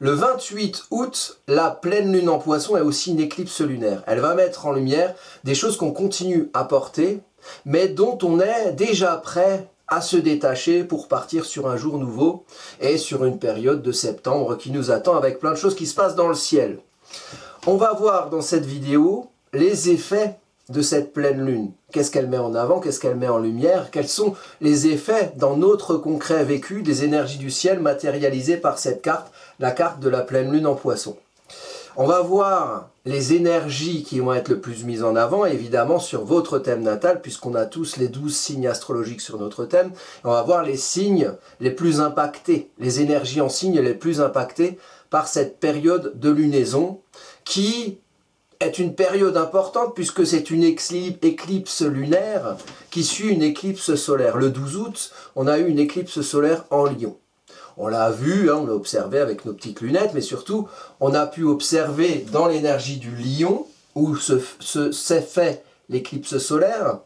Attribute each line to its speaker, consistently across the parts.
Speaker 1: Le 28 août, la pleine lune en Poisson est aussi une éclipse lunaire. Elle va mettre en lumière des choses qu'on continue à porter, mais dont on est déjà prêt à se détacher pour partir sur un jour nouveau et sur une période de septembre qui nous attend avec plein de choses qui se passent dans le ciel. On va voir dans cette vidéo les effets de cette pleine lune. Qu'est-ce qu'elle met en avant? Qu'est-ce qu'elle met en lumière? Quels sont les effets dans notre concret vécu des énergies du ciel matérialisées par cette carte, la carte de la pleine lune en Poisson? On va voir les énergies qui vont être le plus mises en avant, évidemment sur votre thème natal, puisqu'on a tous les 12 signes astrologiques sur notre thème. On va voir les signes les plus impactés, les énergies en signes les plus impactées par cette période de lunaison qui est une période importante puisque c'est une éclipse lunaire qui suit une éclipse solaire. Le 12 août, on a eu une éclipse solaire en Lion. On l'a vu, on l'a observé avec nos petites lunettes, mais surtout, on a pu observer dans l'énergie du Lion, où s'est fait l'éclipse solaire.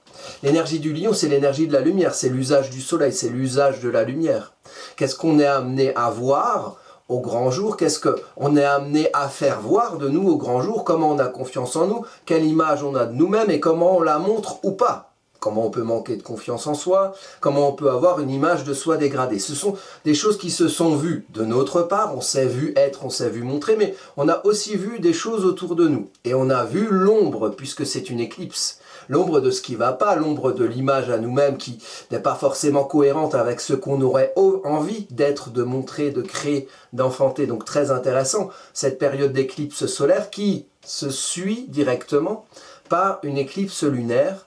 Speaker 1: L'énergie du Lion, c'est l'énergie de la lumière, c'est l'usage du soleil, c'est l'usage de la lumière. Qu'est-ce qu'on est amené à voir au grand jour? Qu'est-ce qu'on est amené à faire voir de nous au grand jour? Comment on a confiance en nous? Quelle image on a de nous-mêmes et comment on la montre ou pas? Comment on peut manquer de confiance en soi? Comment on peut avoir une image de soi dégradée? Ce sont des choses qui se sont vues de notre part. On s'est vu être, on s'est vu montrer, mais on a aussi vu des choses autour de nous. Et on a vu l'ombre, puisque c'est une éclipse. L'ombre de ce qui ne va pas, l'ombre de l'image à nous-mêmes qui n'est pas forcément cohérente avec ce qu'on aurait envie d'être, de montrer, de créer, d'enfanter. Donc très intéressant, cette période d'éclipse solaire qui se suit directement par une éclipse lunaire.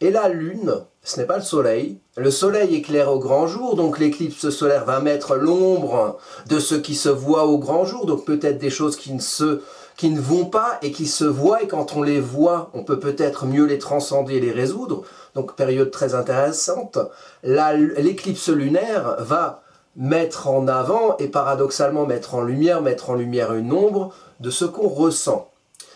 Speaker 1: Et la lune, ce n'est pas le soleil. Le soleil éclaire au grand jour, donc l'éclipse solaire va mettre l'ombre de ce qui se voit au grand jour, donc peut-être des choses qui ne vont pas et qui se voient, et quand on les voit, on peut peut-être mieux les transcender et les résoudre. Donc période très intéressante. L'éclipse lunaire va mettre en avant et paradoxalement mettre en lumière une ombre de ce qu'on ressent.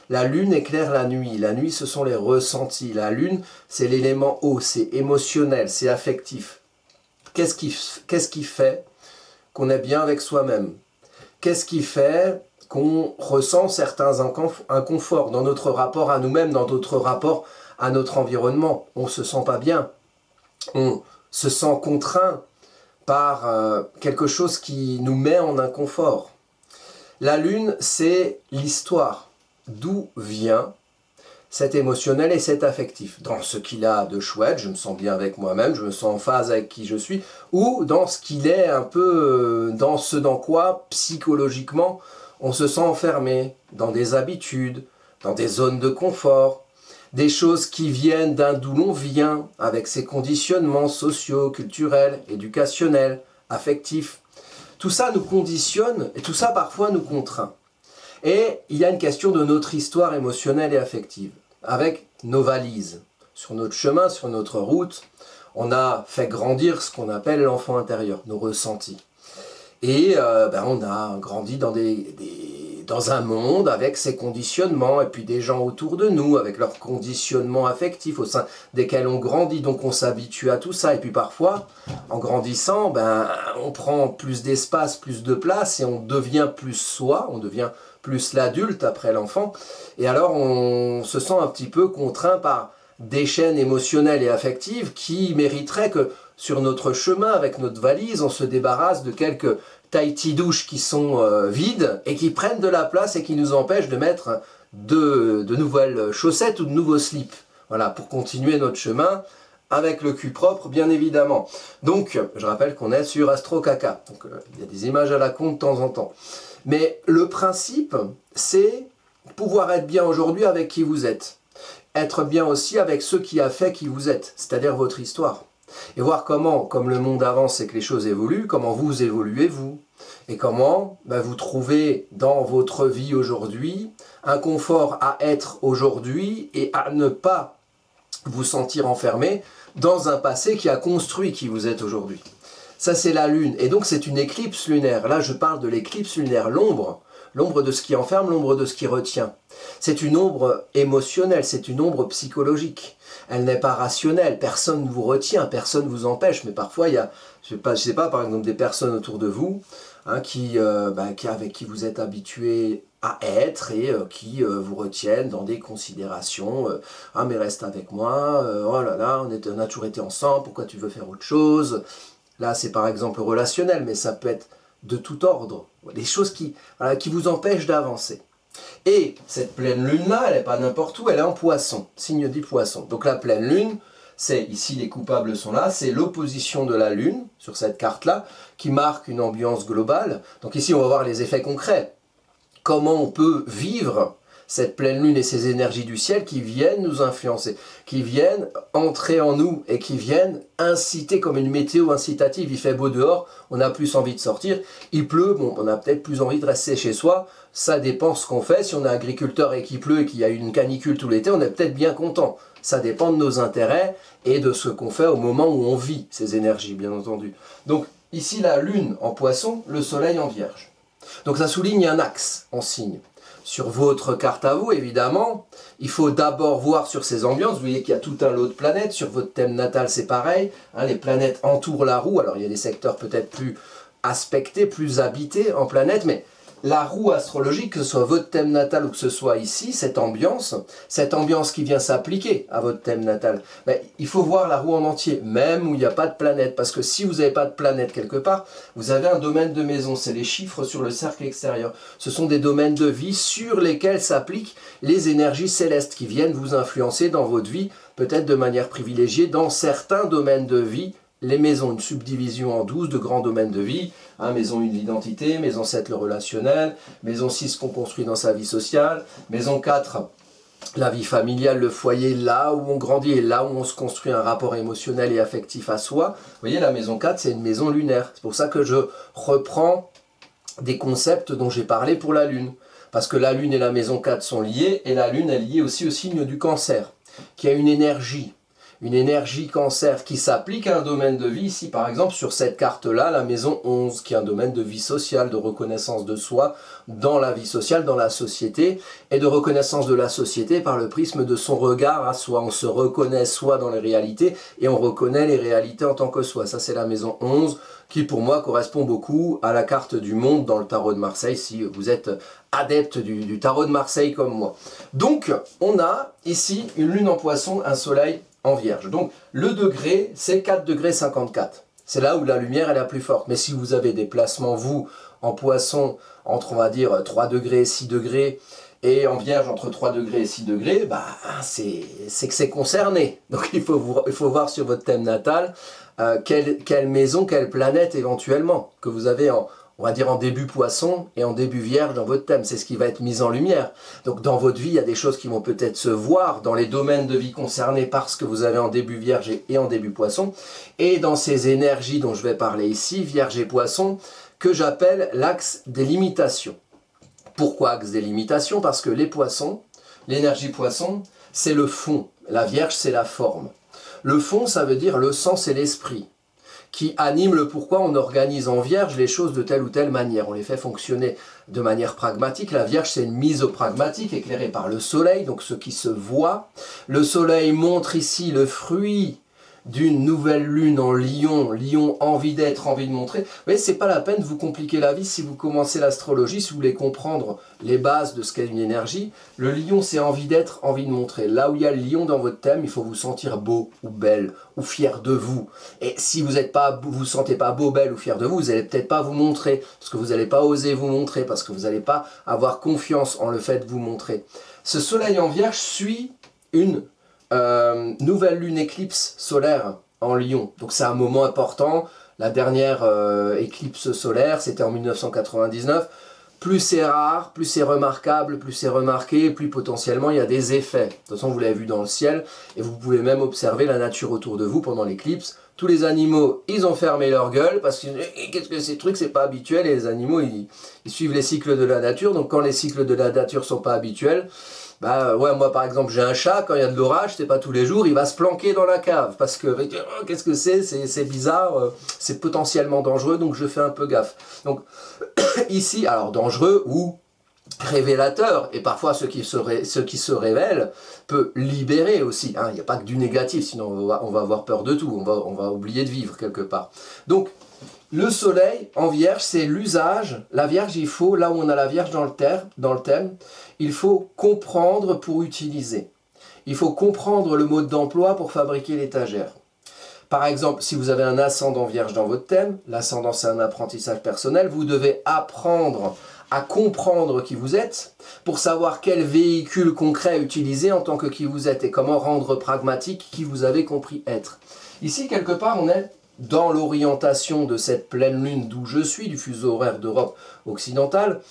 Speaker 1: La lune éclaire la nuit. La nuit, ce sont les ressentis. La lune, c'est l'élément eau, c'est émotionnel, c'est affectif. Qu'est-ce qui fait qu'on est bien avec soi-même? Qu'est-ce qui fait qu'on ressent certains inconforts dans notre rapport à nous-mêmes, dans notre rapport à notre environnement? On ne se sent pas bien. On se sent contraint par quelque chose qui nous met en inconfort. La lune, c'est l'histoire. D'où vient cet émotionnel et cet affectif? Dans ce qu'il a de chouette, je me sens bien avec moi-même, je me sens en phase avec qui je suis, ou dans ce qu'il est un peu, dans ce dans quoi, psychologiquement, on se sent enfermé, dans des habitudes, dans des zones de confort, des choses qui viennent d'où l'on vient, avec ses conditionnements sociaux, culturels, éducationnels, affectifs. Tout ça nous conditionne et tout ça parfois nous contraint. Et il y a une question de notre histoire émotionnelle et affective, avec nos valises. Sur notre chemin, sur notre route, on a fait grandir ce qu'on appelle l'enfant intérieur, nos ressentis. Et on a grandi dans un monde avec ses conditionnements, et puis des gens autour de nous, avec leurs conditionnements affectifs au sein desquels on grandit, donc on s'habitue à tout ça. Et puis parfois, en grandissant, on prend plus d'espace, plus de place, et on devient plus soi, on devient plus l'adulte après l'enfant, et alors on se sent un petit peu contraint par des chaînes émotionnelles et affectives qui mériteraient que sur notre chemin avec notre valise, on se débarrasse de quelques taïtis douches qui sont vides et qui prennent de la place et qui nous empêchent de mettre de nouvelles chaussettes ou de nouveaux slips. Voilà, pour continuer notre chemin avec le cul propre, bien évidemment. Donc, je rappelle qu'on est sur Astro Caca. Donc, il y a des images à la con de temps en temps. Mais le principe, c'est pouvoir être bien aujourd'hui avec qui vous êtes. Être bien aussi avec ce qui a fait qui vous êtes, c'est-à-dire votre histoire. Et voir comment, comme le monde avance et que les choses évoluent, comment vous évoluez vous. Et comment vous trouvez dans votre vie aujourd'hui un confort à être aujourd'hui et à ne pas vous sentir enfermé dans un passé qui a construit qui vous êtes aujourd'hui. Ça, c'est la lune. Et donc, c'est une éclipse lunaire. Là, je parle de l'éclipse lunaire, l'ombre. L'ombre de ce qui enferme, l'ombre de ce qui retient. C'est une ombre émotionnelle, c'est une ombre psychologique. Elle n'est pas rationnelle, personne ne vous retient, personne ne vous empêche. Mais parfois, il y a, je sais pas, par exemple, des personnes autour de vous, hein, avec qui vous êtes habitué à être et qui vous retiennent dans des considérations ah mais reste avec moi, oh là là, on a toujours été ensemble, pourquoi tu veux faire autre chose? Là c'est par exemple relationnel, mais ça peut être de tout ordre, des choses voilà, qui vous empêchent d'avancer. Et cette pleine lune-là, elle n'est pas n'importe où, elle est en poisson, signe du poisson. Donc la pleine lune, c'est, ici les coupables sont là, c'est l'opposition de la lune, sur cette carte-là, qui marque une ambiance globale. Donc ici on va voir les effets concrets. Comment on peut vivre cette pleine lune et ces énergies du ciel qui viennent nous influencer, qui viennent entrer en nous et qui viennent inciter comme une météo incitative. Il fait beau dehors, on a plus envie de sortir. Il pleut, bon, on a peut-être plus envie de rester chez soi. Ça dépend ce qu'on fait. Si on est agriculteur et qu'il pleut et qu'il y a une canicule tout l'été, on est peut-être bien content. Ça dépend de nos intérêts et de ce qu'on fait au moment où on vit ces énergies, bien entendu. Donc ici la lune en poisson, le soleil en vierge. Donc ça souligne un axe en signe. Sur votre carte à vous, évidemment, il faut d'abord voir sur ces ambiances. Vous voyez qu'il y a tout un lot de planètes. Sur votre thème natal, c'est pareil. Hein, les planètes entourent la roue. Alors, il y a des secteurs peut-être plus aspectés, plus habités en planètes, mais la roue astrologique, que ce soit votre thème natal ou que ce soit ici, cette ambiance qui vient s'appliquer à votre thème natal, ben, il faut voir la roue en entier, même où il n'y a pas de planète. Parce que si vous n'avez pas de planète quelque part, vous avez un domaine de maison. C'est les chiffres sur le cercle extérieur. Ce sont des domaines de vie sur lesquels s'appliquent les énergies célestes qui viennent vous influencer dans votre vie, peut-être de manière privilégiée, dans certains domaines de vie. Les maisons, une subdivision en 12 de grands domaines de vie. Hein, maison 1, l'identité, maison 7, le relationnel, maison 6, qu'on construit dans sa vie sociale, maison 4, la vie familiale, le foyer, là où on grandit et là où on se construit un rapport émotionnel et affectif à soi. Vous voyez, la maison 4, c'est une maison lunaire. C'est pour ça que je reprends des concepts dont j'ai parlé pour la Lune. Parce que la Lune et la maison 4 sont liées, et la Lune est liée aussi au signe du Cancer, qui a une énergie Cancer qui s'applique à un domaine de vie. Ici, par exemple, sur cette carte-là, la maison 11, qui est un domaine de vie sociale, de reconnaissance de soi dans la vie sociale, dans la société, et de reconnaissance de la société par le prisme de son regard à soi. On se reconnaît soi dans les réalités, et on reconnaît les réalités en tant que soi. Ça, c'est la maison 11, qui pour moi correspond beaucoup à la carte du monde dans le tarot de Marseille, si vous êtes adepte du tarot de Marseille comme moi. Donc, on a ici une lune en poisson, un soleil en vierge. Donc le degré, c'est 4 degrés 54. C'est là où la lumière est la plus forte. Mais si vous avez des placements, vous, en poisson, entre, on va dire, 3 degrés, 6 degrés, et en vierge, entre 3 degrés et 6 degrés, bah, c'est que c'est concerné. Donc il faut voir sur votre thème natal quelle maison, quelle planète éventuellement, que vous avez on va dire en début poisson et en début vierge dans votre thème. C'est ce qui va être mis en lumière. Donc dans votre vie, il y a des choses qui vont peut-être se voir dans les domaines de vie concernés parce que vous avez en début vierge et en début poisson. Et dans ces énergies dont je vais parler ici, vierge et poisson, que j'appelle l'axe des limitations. Pourquoi axe des limitations? Parce que les poissons, l'énergie poisson, c'est le fond. La vierge, c'est la forme. Le fond, ça veut dire le sens et l'esprit, qui anime le pourquoi on organise en vierge les choses de telle ou telle manière. On les fait fonctionner de manière pragmatique. La vierge, c'est une mise au pragmatique éclairée par le soleil, donc ce qui se voit. Le soleil montre ici le fruit d'une nouvelle lune en lion. Lion, envie d'être, envie de montrer. Vous voyez, c'est pas la peine de vous compliquer la vie si vous commencez l'astrologie, si vous voulez comprendre les bases de ce qu'est une énergie. Le lion, c'est envie d'être, envie de montrer. Là où il y a le lion dans votre thème, il faut vous sentir beau ou belle ou fier de vous. Et si vous vous sentez pas beau, belle ou fier de vous, vous n'allez peut-être pas vous montrer, parce que vous n'allez pas oser vous montrer, parce que vous n'allez pas avoir confiance en le fait de vous montrer. Ce soleil en vierge suit une nouvelle lune éclipse solaire en Lion. Donc c'est un moment important. La dernière éclipse solaire, c'était en 1999. Plus c'est rare, plus c'est remarquable, plus c'est remarqué, plus potentiellement il y a des effets. De toute façon, vous l'avez vu dans le ciel, et vous pouvez même observer la nature autour de vous pendant l'éclipse. Tous les animaux, ils ont fermé leur gueule, parce que qu'est-ce que ces trucs, c'est pas habituel, et les animaux, ils suivent les cycles de la nature. Donc quand les cycles de la nature sont pas habituels, bah ouais, moi par exemple j'ai un chat, quand il y a de l'orage, c'est pas tous les jours, il va se planquer dans la cave parce que oh, qu'est-ce que c'est bizarre, c'est potentiellement dangereux, donc je fais un peu gaffe. Donc ici, alors dangereux ou révélateur, et parfois ce qui se révèle peut libérer aussi, hein. Il n'y a pas que du négatif, sinon on va avoir peur de tout, on va oublier de vivre quelque part. Donc Le soleil en Vierge, c'est l'usage. La Vierge, il faut, là où on a la Vierge dans le thème, il faut comprendre pour utiliser. Il faut comprendre le mode d'emploi pour fabriquer l'étagère. Par exemple, si vous avez un ascendant Vierge dans votre thème, l'ascendant c'est un apprentissage personnel, vous devez apprendre à comprendre qui vous êtes pour savoir quel véhicule concret utiliser en tant que qui vous êtes et comment rendre pragmatique qui vous avez compris être. Ici, quelque part, on est dans l'orientation de cette pleine lune d'où je suis, du fuseau horaire d'Europe occidentale.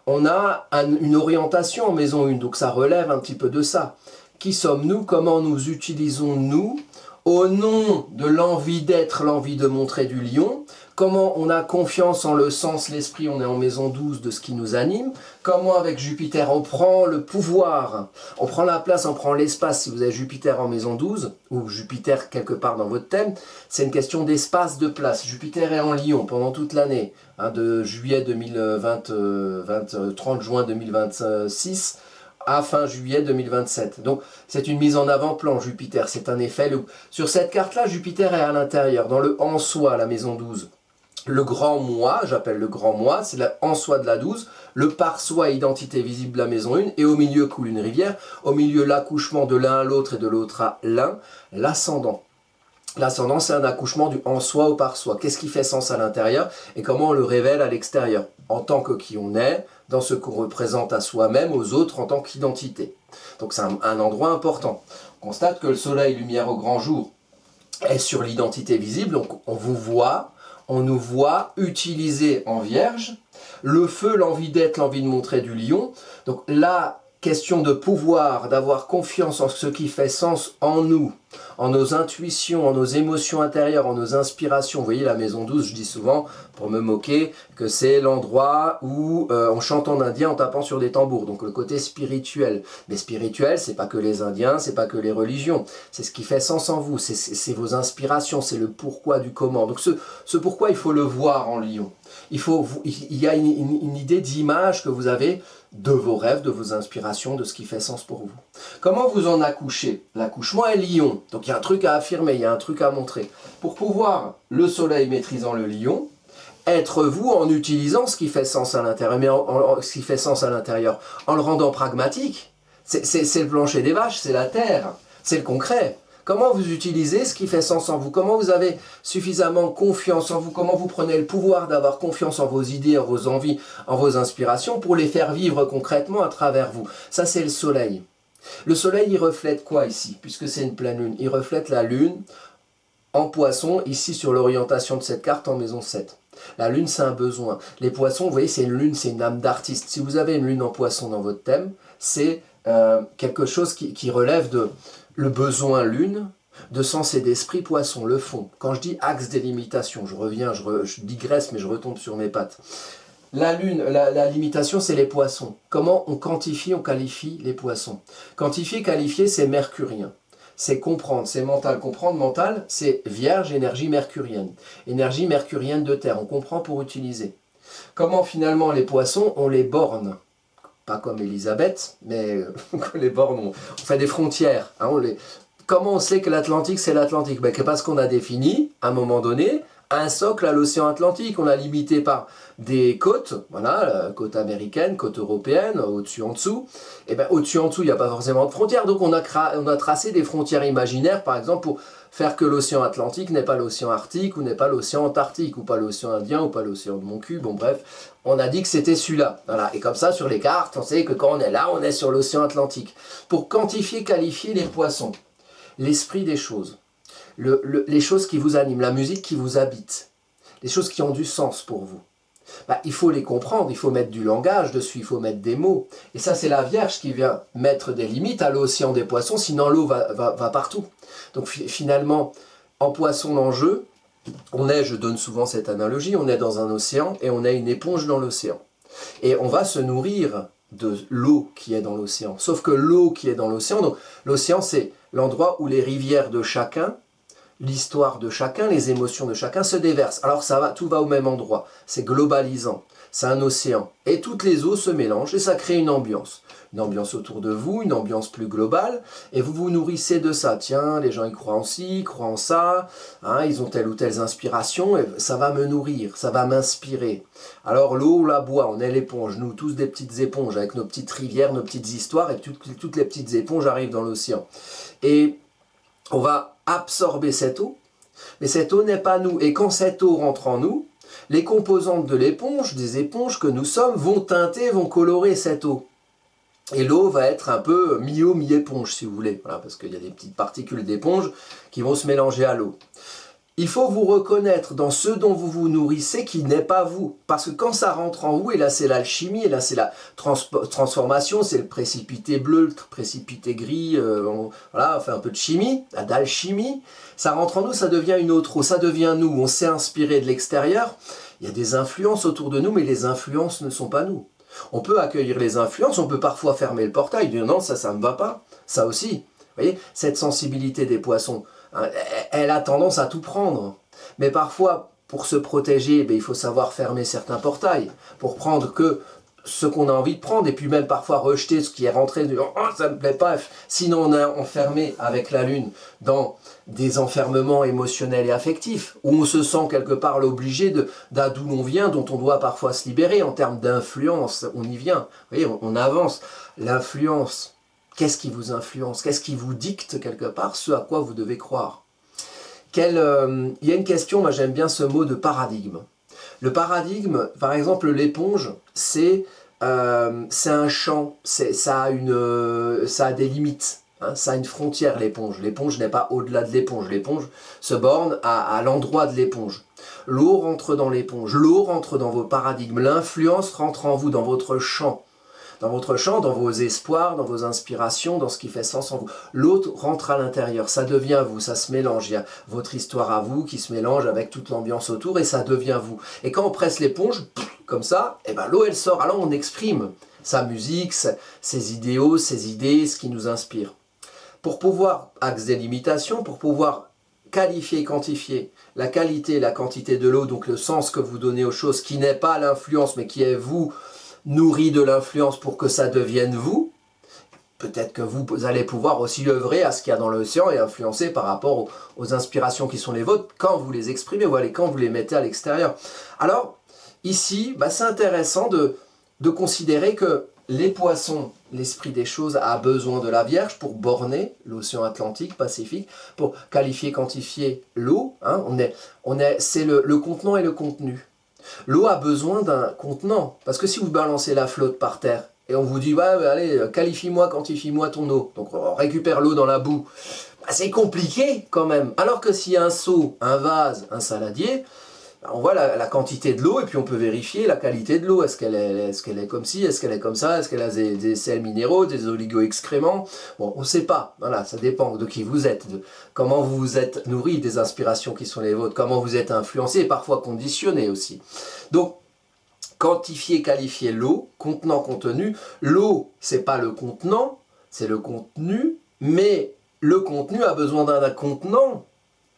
Speaker 1: On a une orientation en maison 1, donc ça relève un petit peu de ça. Qui sommes-nous? Comment nous utilisons-nous au nom de l'envie d'être, l'envie de montrer du lion? Comment on a confiance en le sens, l'esprit, on est en maison 12 de ce qui nous anime? Comment avec Jupiter on prend le pouvoir, on prend la place, on prend l'espace? Si vous avez Jupiter en maison 12, ou Jupiter quelque part dans votre thème, c'est une question d'espace, de place. Jupiter est en Lion pendant toute l'année, de juillet 30 juin 2026, à fin juillet 2027. Donc c'est une mise en avant-plan Jupiter, c'est un effet loup. Sur cette carte-là, Jupiter est à l'intérieur, dans le en soi, la maison 12. Le grand moi, j'appelle le grand moi, c'est en soi de la 12, le par soi, identité visible, la maison 1, et au milieu coule une rivière, au milieu l'accouchement de l'un à l'autre et de l'autre à l'un, l'ascendant. L'ascendant, c'est un accouchement du en soi au par soi. Qu'est-ce qui fait sens à l'intérieur et comment on le révèle à l'extérieur, en tant que qui on est, dans ce qu'on représente à soi-même, aux autres, en tant qu'identité. Donc c'est un endroit important. On constate que le soleil, lumière au grand jour, est sur l'identité visible, donc on nous voit utiliser en Vierge. Le feu, l'envie d'être, l'envie de montrer du lion. Donc là, question de pouvoir, d'avoir confiance en ce qui fait sens en nous, en nos intuitions, en nos émotions intérieures, en nos inspirations. Vous voyez, la maison 12, je dis souvent, pour me moquer, que c'est l'endroit où on chante en indien en tapant sur des tambours. Donc le côté spirituel. Mais spirituel, c'est pas que les Indiens, c'est pas que les religions. C'est ce qui fait sens en vous, c'est vos inspirations, c'est le pourquoi du comment. Donc ce pourquoi, il faut le voir en Lion. Il y a une idée d'image que vous avez de vos rêves, de vos inspirations, de ce qui fait sens pour vous. Comment vous en accouchez? L'accouchement est Lion, donc il y a un truc à affirmer, il y a un truc à montrer. Pour pouvoir, le soleil maîtrisant le Lion, être vous en utilisant ce qui fait sens à l'intérieur, mais ce qui fait sens à l'intérieur, en le rendant pragmatique, c'est le plancher des vaches, c'est la terre, c'est le concret. Comment vous utilisez ce qui fait sens en vous? Comment vous avez suffisamment confiance en vous? Comment vous prenez le pouvoir d'avoir confiance en vos idées, en vos envies, en vos inspirations pour les faire vivre concrètement à travers vous? Ça, c'est le soleil. Le soleil, il reflète quoi ici? Puisque c'est une pleine lune. Il reflète la lune en poisson, ici sur l'orientation de cette carte en maison 7. La lune, c'est un besoin. Les poissons, vous voyez, c'est une lune, c'est une âme d'artiste. Si vous avez une lune en poisson dans votre thème, c'est quelque chose qui relève de le besoin lune, de sens et d'esprit poisson, le fond. Quand je dis axe délimitation, je reviens, je digresse, mais je retombe sur mes pattes. La lune, la limitation, c'est les poissons. Comment on quantifie, on qualifie les poissons? Quantifier, qualifier, c'est mercurien. C'est comprendre, c'est mental. Comprendre, mental, c'est vierge, énergie mercurienne. Énergie mercurienne de terre, on comprend pour utiliser. Comment finalement les poissons, on les borne? Pas comme Elisabeth, mais les bornes, on fait des frontières. Comment on sait que l'Atlantique, c'est l'Atlantique? Parce qu'on a défini, à un moment donné, un socle à l'océan Atlantique. On l'a limité par des côtes, voilà, côte américaine, côte européenne, au-dessus, en dessous. Et bien, au-dessus, en dessous, il n'y a pas forcément de frontières. Donc, on a tracé des frontières imaginaires, par exemple, pour faire que l'océan Atlantique n'est pas l'océan Arctique, ou n'est pas l'océan Antarctique, ou pas l'océan Indien, ou pas l'océan de mon cul, bon bref, on a dit que c'était celui-là. Voilà. Et comme ça, sur les cartes, on sait que quand on est là, on est sur l'océan Atlantique. Pour quantifier, qualifier les poissons, l'esprit des choses, les choses qui vous animent, la musique qui vous habite, les choses qui ont du sens pour vous. Il faut les comprendre, il faut mettre du langage dessus, il faut mettre des mots. Et ça, c'est la Vierge qui vient mettre des limites à l'océan des poissons, sinon l'eau va partout. Donc finalement, en poisson, l'enjeu, je donne souvent cette analogie, on est dans un océan et on a une éponge dans l'océan. Et on va se nourrir de l'eau qui est dans l'océan. Sauf que l'eau qui est dans l'océan, donc l'océan, c'est l'endroit où les rivières de chacun, l'histoire de chacun, les émotions de chacun se déversent. Alors tout va au même endroit. C'est globalisant. C'est un océan. Et toutes les eaux se mélangent et ça crée une ambiance. une ambiance autour de vous, une ambiance plus globale, et vous vous nourrissez de ça. Tiens, les gens ils croient en ci, ils croient en ça, hein, ils ont telle ou telle inspiration, et ça va me nourrir, ça va m'inspirer. Alors l'eau, on la boit, on est l'éponge, nous tous des petites éponges, avec nos petites rivières, nos petites histoires, et toutes les petites éponges arrivent dans l'océan. Et on va absorber cette eau, mais cette eau n'est pas nous, et quand cette eau rentre en nous, les composantes de l'éponge, des éponges que nous sommes, vont teinter, vont colorer cette eau. Et l'eau va être un peu mi-eau, mi-éponge, si vous voulez. Voilà, parce qu'il y a des petites particules d'éponge qui vont se mélanger à l'eau. Il faut vous reconnaître dans ce dont vous vous nourrissez qui n'est pas vous. Parce que quand ça rentre en vous, et là c'est l'alchimie, et là c'est la transformation, c'est le précipité bleu, le précipité gris, voilà, on fait un peu de chimie, d'alchimie. Ça rentre en nous, ça devient une autre eau, ça devient nous. On s'est inspiré de l'extérieur. Il y a des influences autour de nous, mais les influences ne sont pas nous. On peut accueillir les influences, on peut parfois fermer le portail, dire non, ça ne me va pas. Ça aussi, vous voyez, cette sensibilité des poissons, hein, elle a tendance à tout prendre. Mais parfois, pour se protéger, il faut savoir fermer certains portails, pour prendre que ce qu'on a envie de prendre, et puis même parfois rejeter ce qui est rentré, oh, ça ne me plaît pas. Sinon on est enfermé avec la lune dans des enfermements émotionnels et affectifs, où on se sent quelque part l'obligé d'où l'on vient, dont on doit parfois se libérer en termes d'influence. On y vient, vous voyez, on avance. L'influence, qu'est-ce qui vous influence? Qu'est-ce qui vous dicte quelque part ce à quoi vous devez croire? Il y a une question, moi j'aime bien ce mot de paradigme. Le paradigme, par exemple l'éponge, c'est un champ, ça a des limites, hein, ça a une frontière l'éponge. L'éponge n'est pas au-delà de l'éponge, l'éponge se borne à l'endroit de l'éponge. L'eau rentre dans l'éponge, l'eau rentre dans vos paradigmes, l'influence rentre en vous, dans votre champ. Dans votre champ, dans vos espoirs, dans vos inspirations, dans ce qui fait sens en vous. L'autre rentre à l'intérieur, ça devient vous, ça se mélange. Il y a votre histoire à vous qui se mélange avec toute l'ambiance autour et ça devient vous. Et quand on presse l'éponge, comme ça, et ben l'eau elle sort. Alors on exprime sa musique, ses idéaux, ses idées, ce qui nous inspire. Pour pouvoir, axe des limitations, pour pouvoir qualifier et quantifier la qualité et la quantité de l'eau, donc le sens que vous donnez aux choses, qui n'est pas l'influence, mais qui est vous, nourri de l'influence pour que ça devienne vous, peut-être que vous allez pouvoir aussi œuvrer à ce qu'il y a dans l'océan et influencer par rapport aux inspirations qui sont les vôtres quand vous les exprimez, voilà, quand vous les mettez à l'extérieur. Alors, ici, c'est intéressant de considérer que les poissons, l'esprit des choses a besoin de la Vierge pour borner l'océan Atlantique, Pacifique, pour qualifier, quantifier l'eau. Hein, c'est le contenant et le contenu. L'eau a besoin d'un contenant, parce que si vous balancez la flotte par terre, et on vous dit, ouais, allez, qualifie-moi, quantifie-moi ton eau, donc on récupère l'eau dans la boue, c'est compliqué quand même. Alors que s'il y a un seau, un vase, un saladier, on voit la quantité de l'eau, et puis on peut vérifier la qualité de l'eau. Est-ce qu'elle est comme ci, est-ce qu'elle est comme ça, est-ce qu'elle a des sels minéraux, des oligo-excréments? Bon, on ne sait pas, voilà, ça dépend de qui vous êtes, de comment vous vous êtes nourri, des inspirations qui sont les vôtres, comment vous êtes influencé, et parfois conditionné aussi. Donc, quantifier, qualifier l'eau, contenant, contenu. L'eau, c'est pas le contenant, c'est le contenu, mais le contenu a besoin d'un contenant,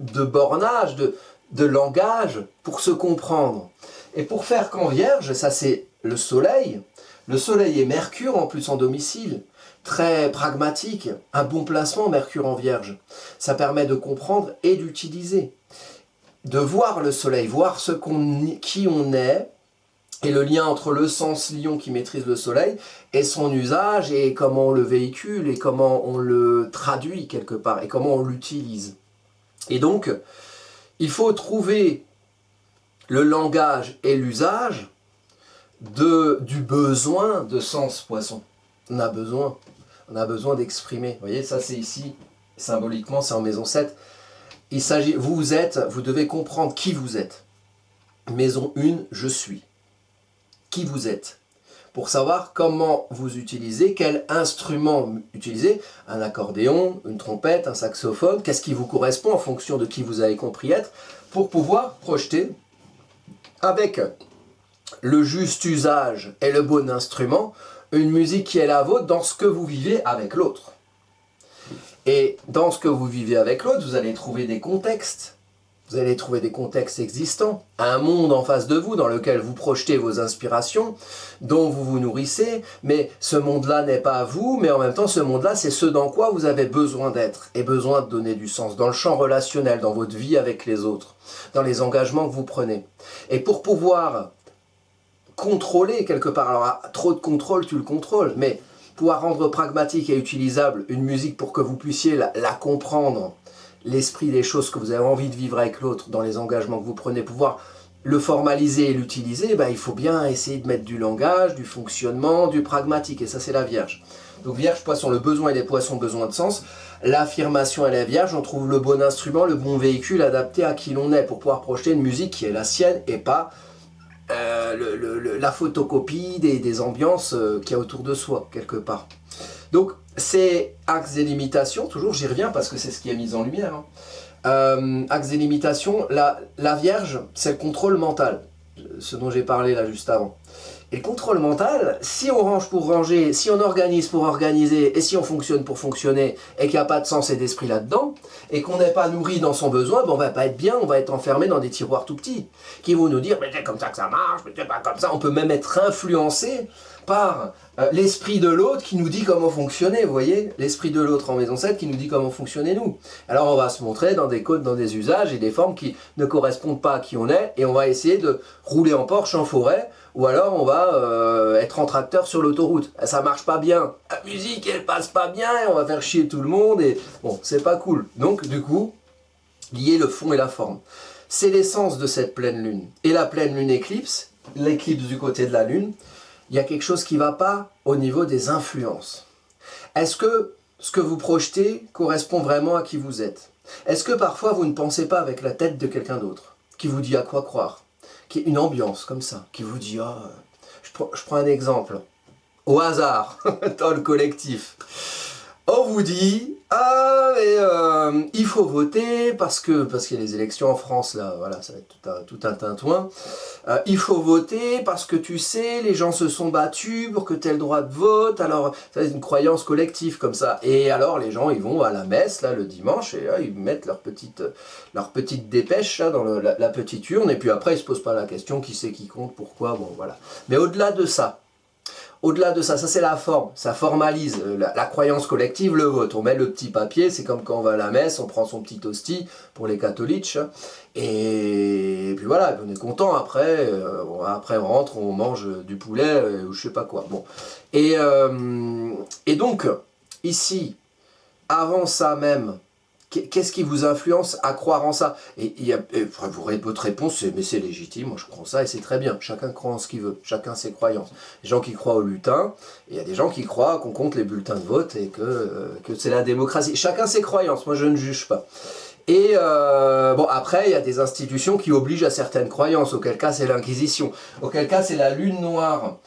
Speaker 1: de bornage, de langage pour se comprendre. Et pour faire qu'en Vierge, ça c'est le Soleil. Le Soleil et Mercure en plus en domicile. Très pragmatique, un bon placement Mercure en Vierge. Ça permet de comprendre et d'utiliser. De voir le Soleil, voir qui on est, et le lien entre le sens lion qui maîtrise le Soleil et son usage, et comment on le véhicule, et comment on le traduit quelque part, et comment on l'utilise. Et donc, il faut trouver le langage et l'usage du besoin de sens poisson. On a besoin d'exprimer. Vous voyez, ça c'est ici, symboliquement, c'est en maison 7. Il s'agit, vous devez comprendre qui vous êtes. Maison 1, je suis. Qui vous êtes. Pour savoir comment vous utilisez, quel instrument utiliser, un accordéon, une trompette, un saxophone, qu'est-ce qui vous correspond en fonction de qui vous avez compris être, pour pouvoir projeter avec le juste usage et le bon instrument, une musique qui est la vôtre dans ce que vous vivez avec l'autre. Et dans ce que vous vivez avec l'autre, vous allez trouver des contextes. vous allez trouver des contextes existants, un monde en face de vous dans lequel vous projetez vos inspirations, dont vous vous nourrissez, mais ce monde-là n'est pas à vous, mais en même temps ce monde-là c'est ce dans quoi vous avez besoin d'être et besoin de donner du sens, dans le champ relationnel, dans votre vie avec les autres, dans les engagements que vous prenez. Et pour pouvoir contrôler quelque part, alors trop de contrôle tu le contrôles, mais pouvoir rendre pragmatique et utilisable une musique pour que vous puissiez la comprendre, l'esprit des choses que vous avez envie de vivre avec l'autre, dans les engagements que vous prenez, pouvoir le formaliser et l'utiliser, il faut bien essayer de mettre du langage, du fonctionnement, du pragmatique, et ça c'est la Vierge. Donc Vierge, Poisson, le besoin et les poissons, besoin de sens, l'affirmation et la Vierge, on trouve le bon instrument, le bon véhicule adapté à qui l'on est, pour pouvoir projeter une musique qui est la sienne et pas la photocopie des ambiances qu'il y a autour de soi, quelque part. Donc, c'est axes et limitations, toujours j'y reviens parce que c'est ce qui est mis en lumière. Axes et limitations, la Vierge, c'est le contrôle mental, ce dont j'ai parlé là juste avant. Et le contrôle mental, si on range pour ranger, si on organise pour organiser, et si on fonctionne pour fonctionner, et qu'il n'y a pas de sens et d'esprit là-dedans, et qu'on n'est pas nourri dans son besoin, on va pas être bien, on va être enfermé dans des tiroirs tout petits, qui vont nous dire, mais c'est comme ça que ça marche, mais c'est pas comme ça. On peut même être influencé par l'esprit de l'autre qui nous dit comment fonctionner, vous voyez, l'esprit de l'autre en maison 7 qui nous dit comment fonctionner nous. Alors on va se montrer dans des codes, dans des usages et des formes qui ne correspondent pas à qui on est, et on va essayer de rouler en Porsche en forêt, ou alors on va être en tracteur sur l'autoroute. Ça marche pas bien, la musique elle passe pas bien, et on va faire chier tout le monde, et bon, c'est pas cool. Donc du coup, lier le fond et la forme. C'est l'essence de cette pleine lune. Et la pleine lune éclipse, l'éclipse du côté de la lune, il y a quelque chose qui ne va pas au niveau des influences. Est-ce que ce que vous projetez correspond vraiment à qui vous êtes? Est-ce que parfois vous ne pensez pas avec la tête de quelqu'un d'autre, qui vous dit à quoi croire, qui est une ambiance comme ça, qui vous dit je prends un exemple, au hasard, dans le collectif. On vous dit, il faut voter parce qu'il y a les élections en France, là, voilà, ça va être tout un tintouin. Il faut voter parce que tu sais, les gens se sont battus pour que tu aies le droit de vote. Alors, c'est une croyance collective comme ça. Et alors, les gens, ils vont à la messe, là, le dimanche, et là, ils mettent leur petite dépêche, là, dans la petite urne, et puis après, ils se posent pas la question, qui c'est qui compte, pourquoi, bon, voilà. Mais au-delà de ça, ça c'est la forme, ça formalise la croyance collective, le vote. On met le petit papier, c'est comme quand on va à la messe, on prend son petit hostie pour les catholiques, et puis voilà, on est content, après on rentre, on mange du poulet, ou je sais pas quoi. Bon. Et donc, ici, avant ça même, qu'est-ce qui vous influence à croire en ça? Et votre réponse, c'est mais c'est légitime, moi je crois en ça et c'est très bien. Chacun croit en ce qu'il veut, chacun ses croyances. Les gens qui croient au lutin, et il y a des gens qui croient qu'on compte les bulletins de vote et que c'est la démocratie. Chacun ses croyances, moi je ne juge pas. Et bon, après, il y a des institutions qui obligent à certaines croyances, auquel cas c'est l'Inquisition, auquel cas c'est la lune noire.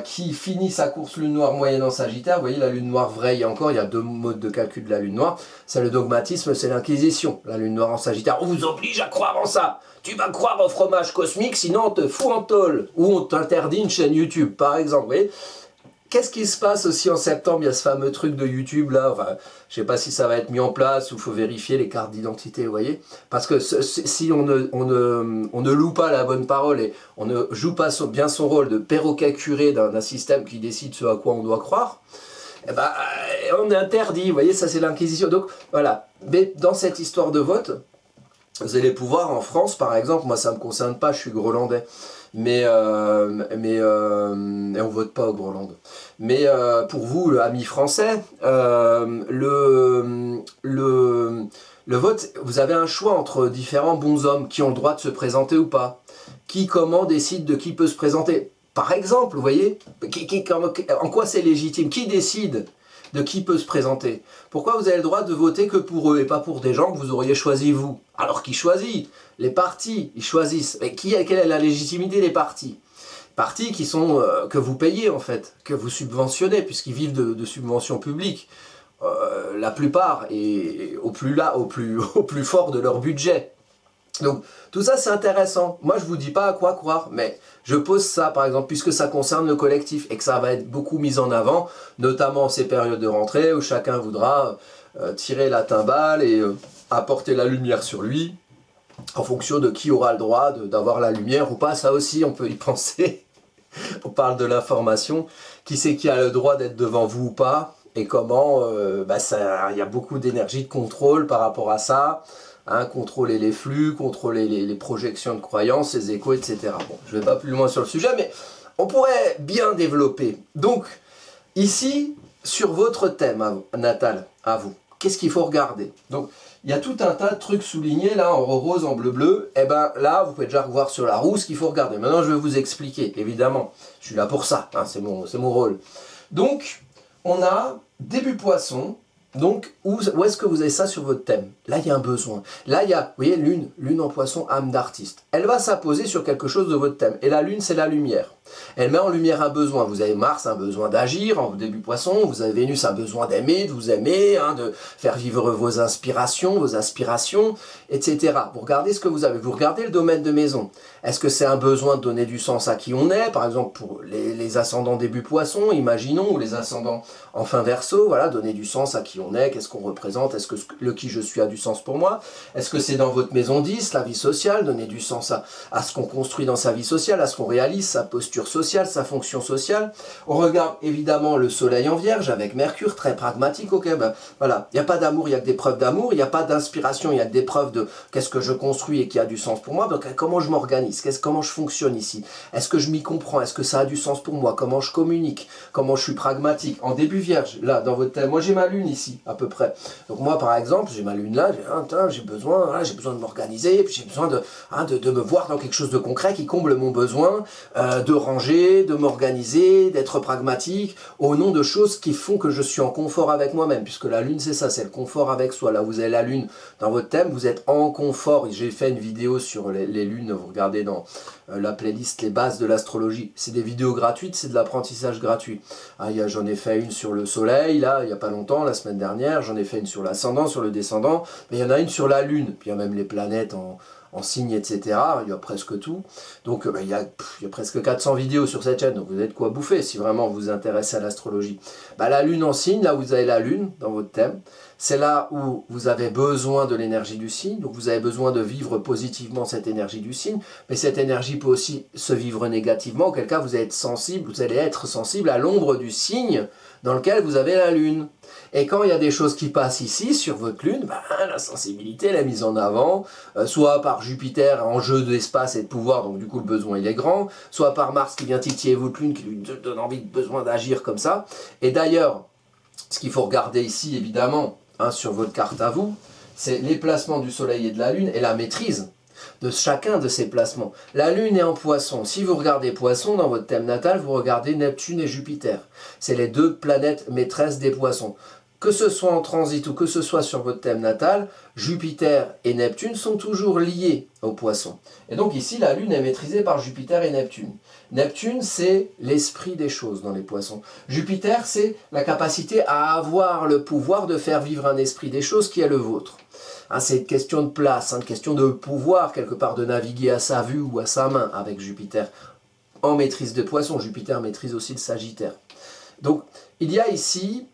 Speaker 1: Qui finit sa course lune noire moyenne en Sagittaire. Vous voyez, la lune noire vraie, il y a deux modes de calcul de la lune noire. C'est le dogmatisme, c'est l'Inquisition. La lune noire en Sagittaire, on vous oblige à croire en ça. Tu vas croire au fromage cosmique, sinon on te fout en tôle. Ou on t'interdit une chaîne YouTube, par exemple. Vous voyez, qu'est-ce qui se passe aussi en septembre? Il y a ce fameux truc de YouTube là, enfin, je ne sais pas si ça va être mis en place ou il faut vérifier les cartes d'identité, vous voyez. Parce que si on ne loue pas la bonne parole et on ne joue pas bien son rôle de perroquet curé d'un système qui décide ce à quoi on doit croire, eh ben, on est interdit, vous voyez, ça c'est l'Inquisition. Donc voilà, mais dans cette histoire de vote, vous allez pouvoir en France par exemple, moi ça ne me concerne pas, je suis groenlandais. Mais on vote pas au Groenland. Mais pour vous, amis français, le vote, vous avez un choix entre différents bons hommes qui ont le droit de se présenter ou pas. Qui, comment, décide de qui peut se présenter. Par exemple, vous voyez, en quoi c'est légitime? Qui décide de qui peut se présenter? Pourquoi vous avez le droit de voter que pour eux et pas pour des gens que vous auriez choisi vous? Alors qui choisit? Les partis, ils choisissent. Mais quelle est la légitimité des partis? Partis qui sont, que vous payez en fait, que vous subventionnez, puisqu'ils vivent de subventions publiques. La plupart, et au plus fort de leur budget. Donc tout ça c'est intéressant. Moi je vous dis pas à quoi croire, mais je pose ça par exemple, puisque ça concerne le collectif, et que ça va être beaucoup mis en avant, notamment en ces périodes de rentrée, où chacun voudra tirer la timbale et apporter la lumière sur lui, en fonction de qui aura le droit d'avoir la lumière ou pas. Ça aussi, on peut y penser. On parle de l'information. Qui c'est qui a le droit d'être devant vous ou pas? Et comment, il y a beaucoup d'énergie de contrôle par rapport à ça. Hein, contrôler les flux, contrôler les projections de croyances, les échos, etc. Bon, je ne vais pas plus loin sur le sujet, mais on pourrait bien développer. Donc, ici, sur votre thème natal, à vous, qu'est-ce qu'il faut regarder? Donc, il y a tout un tas de trucs soulignés, là, en rose, en bleu. Et bien là, vous pouvez déjà revoir sur la roue ce qu'il faut regarder. Maintenant, je vais vous expliquer, évidemment. Je suis là pour ça, hein, c'est mon rôle. Donc, on a début poisson. Donc, où est-ce que vous avez ça sur votre thème? Là, il y a un besoin. Là, il y a, vous voyez, lune en poisson, âme d'artiste. Elle va s'apposer sur quelque chose de votre thème. Et la lune, c'est la lumière. Elle met en lumière un besoin. Vous avez Mars, un besoin d'agir en début poisson. Vous avez Vénus, un besoin d'aimer, de vous aimer, hein, de faire vivre vos inspirations, vos aspirations, etc. Vous regardez ce que vous avez. Vous regardez le domaine de maison. Est-ce que c'est un besoin de donner du sens à qui on est? Par exemple, pour les ascendants début poisson, imaginons, ou les ascendants en fin verseau, voilà, donner du sens à qui on est, qu'est-ce qu'on représente, est-ce que le qui je suis a du sens pour moi? Est-ce que c'est dans votre maison 10, la vie sociale, donner du sens à ce qu'on construit dans sa vie sociale, à ce qu'on réalise, sa posture sociale, sa fonction sociale? On regarde évidemment le soleil en vierge avec Mercure, très pragmatique, ok, ben voilà, il n'y a pas d'amour, il y a que des preuves d'amour, il n'y a pas d'inspiration, il y a que des preuves de qu'est-ce que je construis et qui a du sens pour moi, donc comment je m'organise, comment je fonctionne ici, est-ce que je m'y comprends, est-ce que ça a du sens pour moi, comment je communique, comment je suis pragmatique. En début vierge, là, dans votre thème, moi j'ai ma lune ici, à peu près. Donc moi, par exemple, j'ai ma lune là, j'ai besoin de m'organiser, puis j'ai besoin de me voir dans quelque chose de concret qui comble mon besoin, de ranger, de m'organiser, d'être pragmatique, au nom de choses qui font que je suis en confort avec moi-même, puisque la lune, c'est ça, c'est le confort avec soi. Là, vous avez la lune dans votre thème, vous êtes en confort. J'ai fait une vidéo sur les lunes, vous regardez dans la playlist Les bases de l'astrologie. C'est des vidéos gratuites, c'est de l'apprentissage gratuit. J'en ai fait une sur le soleil, là, il n'y a pas longtemps, la semaine dernière, j'en ai fait une sur l'ascendant, sur le descendant, mais il y en a une sur la lune, puis il y a même les planètes en signes, etc. Il y a presque tout. Donc il y a presque 400 vidéos sur cette chaîne, donc vous avez de quoi bouffer si vraiment vous vous intéressez à l'astrologie. La lune en signe, là où vous avez la lune dans votre thème, c'est là où vous avez besoin de l'énergie du signe, donc vous avez besoin de vivre positivement cette énergie du signe, mais cette énergie peut aussi se vivre négativement, auquel cas vous allez être sensible à l'ombre du signe dans lequel vous avez la lune. Et quand il y a des choses qui passent ici, sur votre lune, la sensibilité, la mise en avant, soit par Jupiter en jeu d'espace et de pouvoir, donc du coup le besoin il est grand, soit par Mars qui vient titiller votre lune, qui lui donne envie, besoin d'agir comme ça. Et d'ailleurs, ce qu'il faut regarder ici, évidemment, sur votre carte à vous, c'est les placements du soleil et de la lune et la maîtrise de chacun de ces placements. La lune est en poisson. Si vous regardez poisson dans votre thème natal, vous regardez Neptune et Jupiter. C'est les deux planètes maîtresses des poissons. Que ce soit en transit ou que ce soit sur votre thème natal, Jupiter et Neptune sont toujours liés aux poissons. Et donc ici, la lune est maîtrisée par Jupiter et Neptune. Neptune, c'est l'esprit des choses dans les poissons. Jupiter, c'est la capacité à avoir le pouvoir de faire vivre un esprit des choses qui est le vôtre. C'est une question de place, une question de pouvoir, quelque part, de naviguer à sa vue ou à sa main avec Jupiter. En maîtrise de poissons, Jupiter maîtrise aussi le Sagittaire. Donc, il y a ici...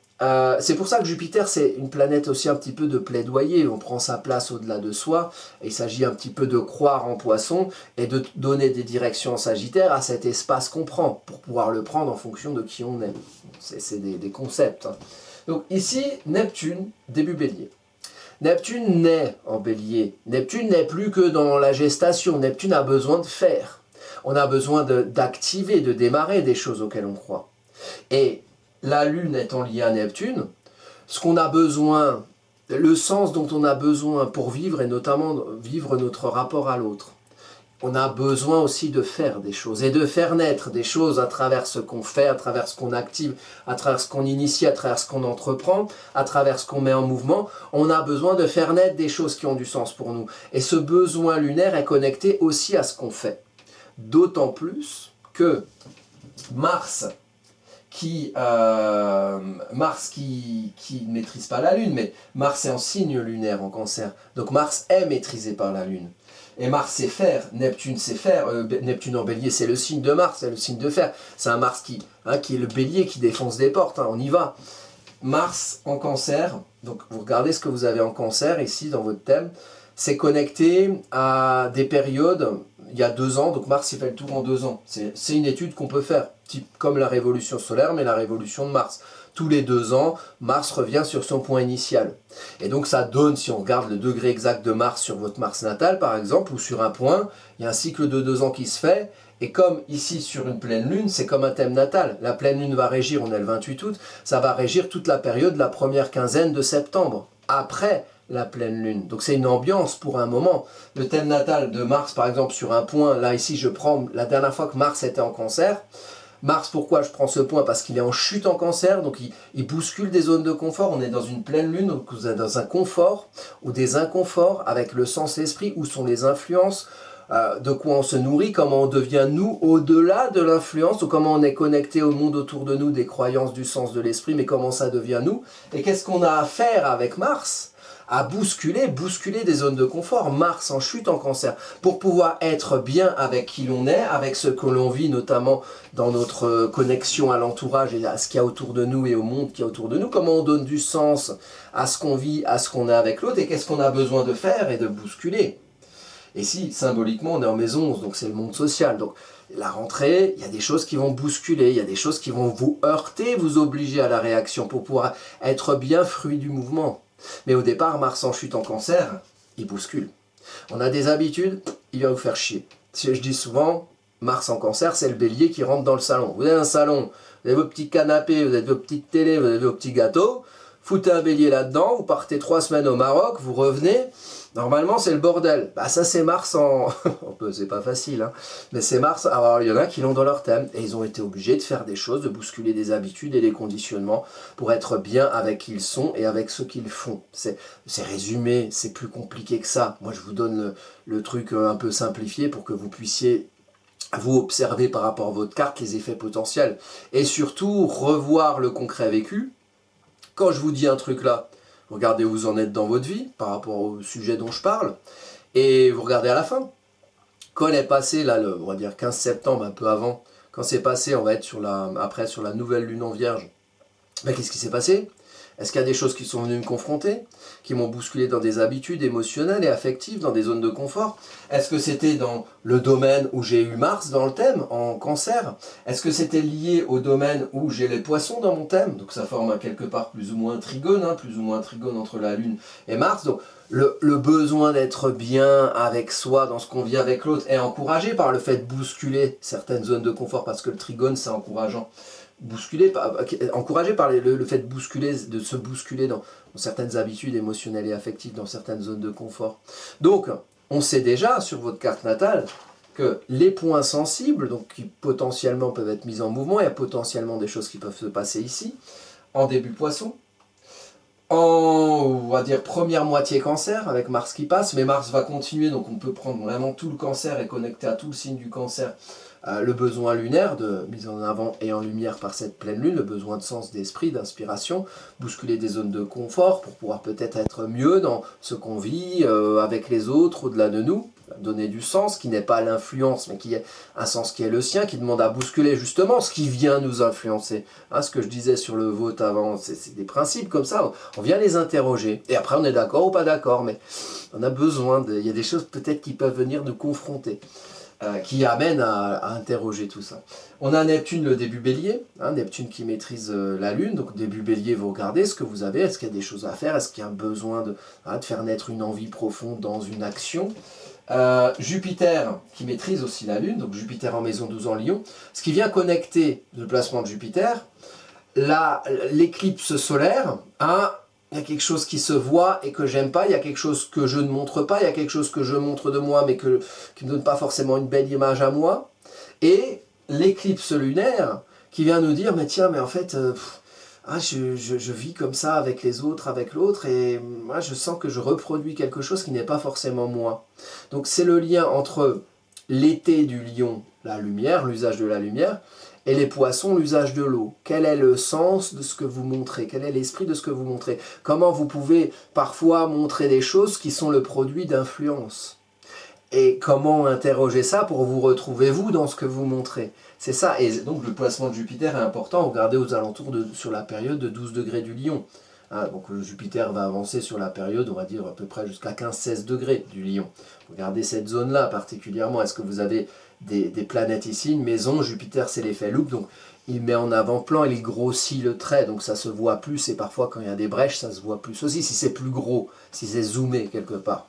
Speaker 1: c'est pour ça que Jupiter, c'est une planète aussi un petit peu de plaidoyer. On prend sa place au-delà de soi. Et il s'agit un petit peu de croire en poisson et de donner des directions en Sagittaire à cet espace qu'on prend pour pouvoir le prendre en fonction de qui on est. C'est des concepts. Donc ici, Neptune, début bélier. Neptune naît en bélier. Neptune n'est plus que dans la gestation. Neptune a besoin de faire. On a besoin d'activer, de démarrer des choses auxquelles on croit. Et la lune étant liée à Neptune, ce qu'on a besoin, le sens dont on a besoin pour vivre, et notamment vivre notre rapport à l'autre. On a besoin aussi de faire des choses, et de faire naître des choses à travers ce qu'on fait, à travers ce qu'on active, à travers ce qu'on initie, à travers ce qu'on entreprend, à travers ce qu'on met en mouvement. On a besoin de faire naître des choses qui ont du sens pour nous. Et ce besoin lunaire est connecté aussi à ce qu'on fait. D'autant plus que Mars qui ne maîtrise pas la Lune, mais Mars est en signe lunaire en Cancer. Donc Mars est maîtrisé par la Lune. Et Mars sait faire, Neptune sait faire, Neptune en bélier c'est le signe de Mars, c'est le signe de fer. C'est un Mars qui est le bélier qui défonce des portes, on y va. Mars en Cancer, donc vous regardez ce que vous avez en Cancer ici dans votre thème, c'est connecté à des périodes, il y a 2 ans, donc Mars il fait le tour en 2 ans. C'est une étude qu'on peut faire, type comme la révolution solaire, mais la révolution de Mars. Tous les 2 ans, Mars revient sur son point initial. Et donc ça donne, si on regarde le degré exact de Mars sur votre Mars natal par exemple, ou sur un point, il y a un cycle de 2 ans qui se fait, et comme ici sur une pleine lune, c'est comme un thème natal. La pleine lune va régir, on est le 28 août, ça va régir toute la période de la première quinzaine de septembre, après la pleine lune. Donc c'est une ambiance pour un moment. Le thème natal de Mars par exemple sur un point, là ici je prends la dernière fois que Mars était en Cancer. Mars, pourquoi je prends ce point? Parce qu'il est en chute en Cancer, donc il bouscule des zones de confort. On est dans une pleine lune, donc vous êtes dans un confort ou des inconforts avec le sens, l'esprit, où sont les influences, de quoi on se nourrit, comment on devient nous au-delà de l'influence, ou comment on est connecté au monde autour de nous, des croyances, du sens, de l'esprit, mais comment ça devient nous. Et qu'est-ce qu'on a à faire avec Mars? À bousculer des zones de confort. Mars en chute en Cancer, pour pouvoir être bien avec qui l'on est, avec ce que l'on vit, notamment dans notre connexion à l'entourage et à ce qu'il y a autour de nous et au monde qui est autour de nous, comment on donne du sens à ce qu'on vit, à ce qu'on est avec l'autre, et qu'est-ce qu'on a besoin de faire et de bousculer. Et si, symboliquement, on est en maison 11, donc c'est le monde social, donc la rentrée, il y a des choses qui vont bousculer, il y a des choses qui vont vous heurter, vous obliger à la réaction pour pouvoir être bien fruit du mouvement. Mais au départ, Mars en chute en Cancer, il bouscule. On a des habitudes, il vient vous faire chier. Je dis souvent, Mars en Cancer, c'est le bélier qui rentre dans le salon. Vous avez un salon, vous avez vos petits canapés, vous avez vos petites télés, vous avez vos petits gâteaux, foutez un bélier là-dedans, vous partez 3 semaines au Maroc, vous revenez, normalement c'est le bordel. Bah ça c'est Mars en... c'est pas facile, hein. Mais c'est Mars, alors il y en a qui l'ont dans leur thème, et ils ont été obligés de faire des choses, de bousculer des habitudes et des conditionnements pour être bien avec qui ils sont et avec ce qu'ils font. C'est résumé, c'est plus compliqué que ça. Moi je vous donne le truc un peu simplifié pour que vous puissiez vous observer par rapport à votre carte les effets potentiels, et surtout revoir le concret vécu. Quand je vous dis un truc là, regardez où vous en êtes dans votre vie par rapport au sujet dont je parle, et vous regardez à la fin. Quand elle est passée, là, on va dire 15 septembre, un peu avant, quand c'est passé, on va être après sur la nouvelle lune en Vierge, ben, qu'est-ce qui s'est passé? Est-ce qu'il y a des choses qui sont venues me confronter, qui m'ont bousculé dans des habitudes émotionnelles et affectives, dans des zones de confort? Est-ce que c'était dans le domaine où j'ai eu Mars dans le thème, en Cancer? Est-ce que c'était lié au domaine où j'ai les poissons dans mon thème? Donc ça forme quelque part plus ou moins un trigone, hein, plus ou moins un trigone entre la Lune et Mars. Donc le besoin d'être bien avec soi, dans ce qu'on vit avec l'autre, est encouragé par le fait de bousculer certaines zones de confort, parce que le trigone c'est encourageant. Encouragé par le fait de se bousculer dans certaines habitudes émotionnelles et affectives, dans certaines zones de confort. Donc, on sait déjà sur votre carte natale que les points sensibles, donc qui potentiellement peuvent être mis en mouvement, il y a potentiellement des choses qui peuvent se passer ici, en début Poisson, on va dire première moitié Cancer, avec Mars qui passe, mais Mars va continuer, donc on peut prendre vraiment tout le Cancer et connecter à tout le signe du Cancer le besoin lunaire de mise en avant et en lumière par cette pleine lune, le besoin de sens, d'esprit, d'inspiration, bousculer des zones de confort pour pouvoir peut-être être mieux dans ce qu'on vit avec les autres, au-delà de nous, donner du sens qui n'est pas l'influence, mais qui est un sens qui est le sien, qui demande à bousculer justement ce qui vient nous influencer. Hein, ce que je disais sur le vote avant, c'est des principes comme ça, on vient les interroger, et après on est d'accord ou pas d'accord, mais on a besoin, il y a des choses peut-être qui peuvent venir nous confronter. Qui amène à interroger tout ça. On a Neptune, le début bélier, hein, Neptune qui maîtrise la Lune, donc début bélier, vous regardez ce que vous avez, est-ce qu'il y a des choses à faire, est-ce qu'il y a un besoin de faire naître une envie profonde dans une action. Jupiter qui maîtrise aussi la Lune, donc Jupiter en maison 12 en Lion, ce qui vient connecter le placement de Jupiter, l'éclipse solaire à... Il y a quelque chose qui se voit et que j'aime pas, il y a quelque chose que je ne montre pas, il y a quelque chose que je montre de moi mais qui ne donne pas forcément une belle image à moi. Et l'éclipse lunaire qui vient nous dire, mais tiens, mais en fait, je vis comme ça avec les autres, avec l'autre, et moi je sens que je reproduis quelque chose qui n'est pas forcément moi. Donc c'est le lien entre l'été du lion, la lumière, l'usage de la lumière, et les poissons, l'usage de l'eau. Quel est le sens de ce que vous montrez? Quel est l'esprit de ce que vous montrez? Comment vous pouvez parfois montrer des choses qui sont le produit d'influence? Et comment interroger ça pour vous retrouver vous dans ce que vous montrez? C'est ça, et donc le placement de Jupiter est important, regardez aux alentours sur la période de 12 degrés du Lion. Hein, donc Jupiter va avancer sur la période, on va dire à peu près jusqu'à 15-16 degrés du Lion. Regardez cette zone-là particulièrement. Est-ce que vous avez des planètes ici? Une maison, Jupiter c'est l'effet loupe, donc il met en avant-plan, il grossit le trait, donc ça se voit plus, et parfois quand il y a des brèches, ça se voit plus aussi, si c'est plus gros, si c'est zoomé quelque part.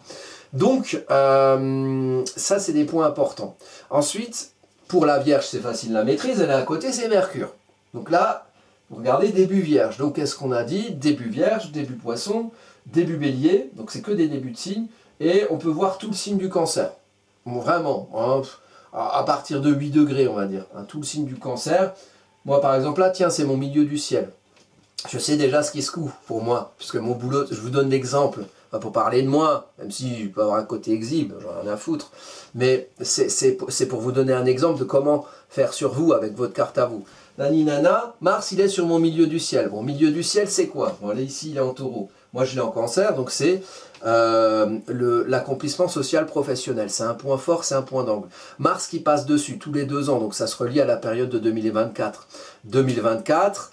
Speaker 1: Donc, ça c'est des points importants. Ensuite, pour la Vierge, c'est facile la maîtrise, elle est à côté, c'est Mercure. Donc là, vous regardez début Vierge. Donc qu'est-ce qu'on a dit? Début Vierge, début Poisson, début Bélier. Donc c'est que des débuts de signes. Et on peut voir tout le signe du Cancer. Bon, vraiment, hein, à partir de 8 degrés, on va dire. Hein, tout le signe du Cancer. Moi, par exemple, là, tiens, c'est mon milieu du ciel. Je sais déjà ce qui se coud pour moi. Puisque mon boulot, je vous donne l'exemple. Pour parler de moi, même si je peux avoir un côté exhibe, j'en ai rien à foutre. Mais c'est pour vous donner un exemple de comment faire sur vous avec votre carte à vous. Nani nana, Mars il est sur mon milieu du ciel. Bon, milieu du ciel c'est quoi? Bon, là ici il est en taureau. Moi je l'ai en cancer, donc c'est l'accomplissement social professionnel. C'est un point fort, c'est un point d'angle. Mars qui passe dessus tous les 2 ans, donc ça se relie à la période de 2024. 2024,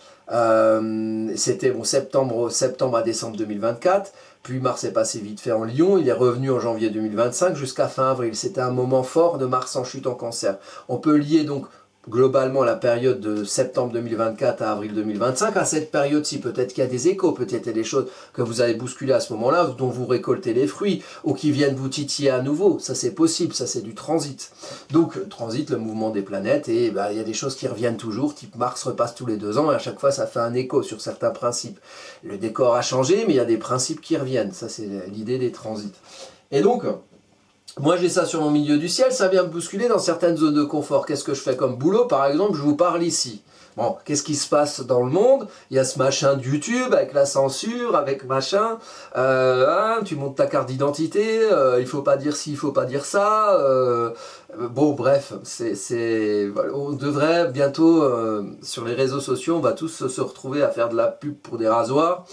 Speaker 1: c'était bon, septembre à décembre 2024. Puis Mars est passé vite fait en Lion, il est revenu en janvier 2025 jusqu'à fin avril. C'était un moment fort de Mars en chute en cancer. On peut lier donc globalement la période de septembre 2024 à avril 2025, à cette période-ci, peut-être qu'il y a des échos, peut-être qu'il y a des choses que vous avez bousculées à ce moment-là, dont vous récoltez les fruits, ou qui viennent vous titiller à nouveau, ça c'est possible, ça c'est du transit. Donc transit, le mouvement des planètes, et bah, il y a des choses qui reviennent toujours, type Mars repasse tous les 2 ans, et à chaque fois ça fait un écho sur certains principes. Le décor a changé, mais il y a des principes qui reviennent, ça c'est l'idée des transits. Et donc, moi j'ai ça sur mon milieu du ciel, ça vient me bousculer dans certaines zones de confort. Qu'est-ce que je fais comme boulot? Par exemple, je vous parle ici. Bon, qu'est-ce qui se passe dans le monde? Il y a ce machin de YouTube avec la censure, avec machin. Hein, tu montes ta carte d'identité, il faut pas dire ci, il faut pas dire ça. Bon, bref, on devrait bientôt, sur les réseaux sociaux, on va tous se retrouver à faire de la pub pour des rasoirs.